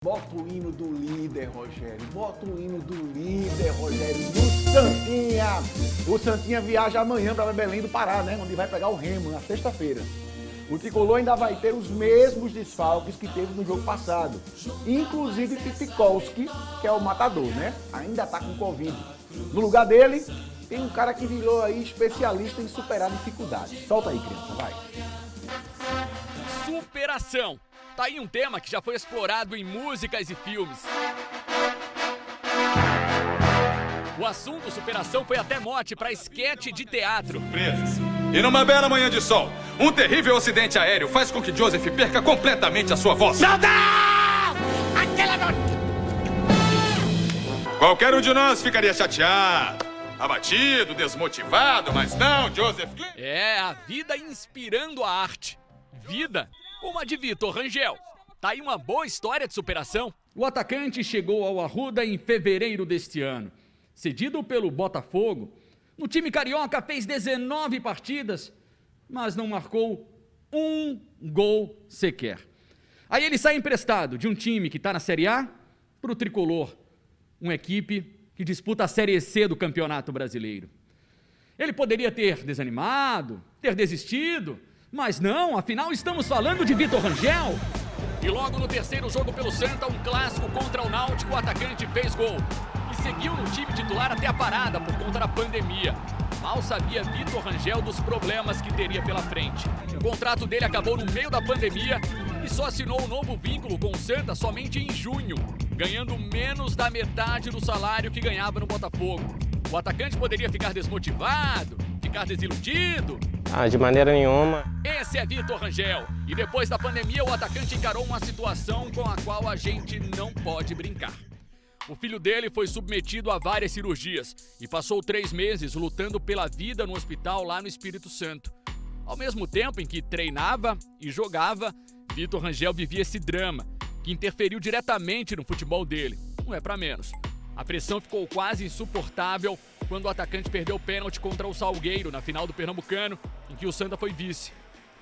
Bota o hino do líder, Rogério. Bota o hino do líder, Rogério. Do Santinha. O Santinha viaja amanhã para Belém do Pará, né? Onde vai pegar o Remo na sexta-feira. O tricolor ainda vai ter os mesmos desfalques que teve no jogo passado. Inclusive Pipikolski, que é o matador, né? Ainda tá com Covid. No lugar dele, tem um cara que virou aí especialista em superar dificuldades. Solta aí, criança, vai. Superação. Tá aí um tema que já foi explorado em músicas e filmes. O assunto superação foi até mote para esquete de teatro. Surpresas. E numa bela manhã de sol, um terrível acidente aéreo faz com que Joseph perca completamente a sua voz. Não! Aquela não... Qualquer um de nós ficaria chateado, abatido, desmotivado, mas não, Joseph... É, a vida inspirando a arte. Vida como a de Vitor Rangel. Tá aí uma boa história de superação. O atacante chegou ao Arruda em fevereiro deste ano. Cedido pelo Botafogo, no time carioca fez 19 partidas, mas não marcou um gol sequer. Aí ele sai emprestado de um time que está na Série A para o Tricolor, uma equipe que disputa a Série C do Campeonato Brasileiro. Ele poderia ter desanimado, ter desistido, mas não, afinal estamos falando de Vitor Rangel. E logo no terceiro jogo pelo Santa, um clássico contra o Náutico, o atacante fez gol. E seguiu no time titular até a parada por conta da pandemia. Mal sabia Vitor Rangel dos problemas que teria pela frente. O contrato dele acabou no meio da pandemia e só assinou um novo vínculo com o Santa somente em junho, ganhando menos da metade do salário que ganhava no Botafogo. O atacante poderia ficar desmotivado, ficar desiludido. De maneira nenhuma. Esse é Vitor Rangel. E depois da pandemia, o atacante encarou uma situação com a qual a gente não pode brincar. O filho dele foi submetido a várias cirurgias e passou 3 meses lutando pela vida no hospital lá no Espírito Santo. Ao mesmo tempo em que treinava e jogava, Vitor Rangel vivia esse drama, que interferiu diretamente no futebol dele. Não é pra menos. A pressão ficou quase insuportável quando o atacante perdeu o pênalti contra o Salgueiro na final do Pernambucano, em que o Santa foi vice.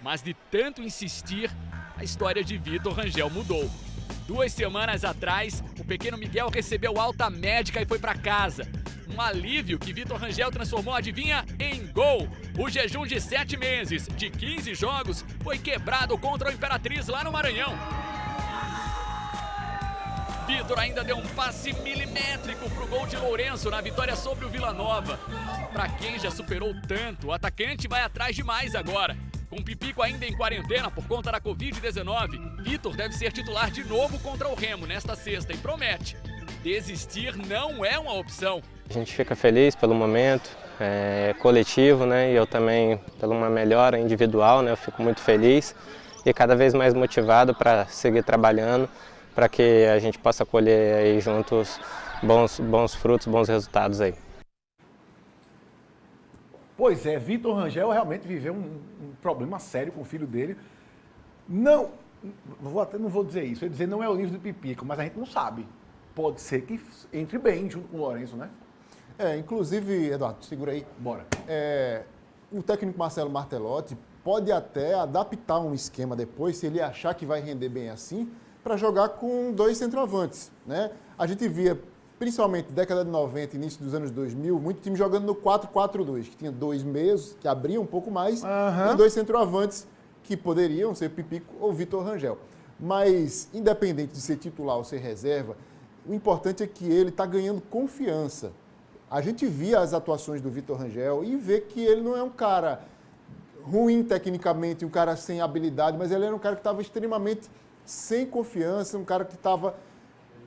Mas de tanto insistir, a história de Vitor Rangel mudou. 2 semanas atrás, o pequeno Miguel recebeu alta médica e foi para casa. Um alívio que Vitor Rangel transformou, adivinha, em gol. O jejum de 7 meses, de 15 jogos, foi quebrado contra o Imperatriz lá no Maranhão. Vitor ainda deu um passe milimétrico pro gol de Lourenço na vitória sobre o Vila Nova. Para quem já superou tanto, o atacante vai atrás de mais agora. Com o Pipico ainda em quarentena por conta da Covid-19, Vitor deve ser titular de novo contra o Remo nesta sexta e promete: desistir não é uma opção. A gente fica feliz pelo momento, coletivo, né? E eu também pela uma melhora individual, né? Eu fico muito feliz e cada vez mais motivado para seguir trabalhando, para que a gente possa colher aí juntos bons frutos, bons resultados aí. Pois é, Vitor Rangel realmente viveu um problema sério com o filho dele. Não vou dizer isso, eu ia dizer não é o nível do Pipico, mas a gente não sabe. Pode ser que entre bem junto com o Lourenço, né? Inclusive, Eduardo, segura aí. Bora. O técnico Marcelo Martelotti pode até adaptar um esquema depois, se ele achar que vai render bem assim, para jogar com 2 centroavantes, né? A gente via, principalmente década de 90, início dos anos 2000, muito time jogando no 4-4-2, que tinha 2 meios, que abriam um pouco mais, e 2 centroavantes, que poderiam ser Pipico ou Vitor Rangel. Mas, independente de ser titular ou ser reserva, o importante é que ele está ganhando confiança. A gente via as atuações do Vitor Rangel e vê que ele não é um cara ruim tecnicamente, um cara sem habilidade, mas ele era um cara que estava extremamente sem confiança, um cara que estava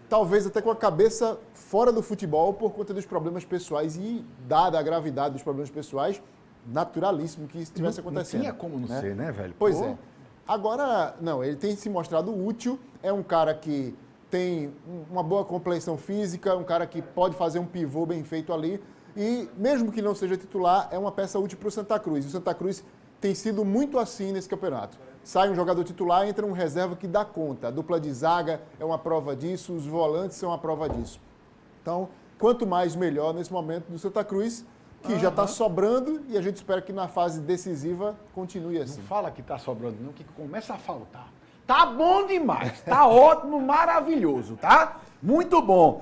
talvez até com a cabeça fora do futebol por conta dos problemas pessoais e, dada a gravidade dos problemas pessoais, naturalíssimo que isso estivesse acontecendo. Não tinha como não ser, né, velho? Pois é. Agora, não, ele tem se mostrado útil, é um cara que tem uma boa complexão física, um cara que pode fazer um pivô bem feito ali e, mesmo que não seja titular, é uma peça útil para o Santa Cruz. E o Santa Cruz tem sido muito assim nesse campeonato. Sai um jogador titular, entra um reserva que dá conta. A dupla de zaga é uma prova disso, os volantes são uma prova disso. Então, quanto mais melhor nesse momento do Santa Cruz, que já está sobrando e a gente espera que na fase decisiva continue assim. Não fala que está sobrando não, que começa a faltar. Tá bom demais, tá ótimo, maravilhoso, tá? Muito bom.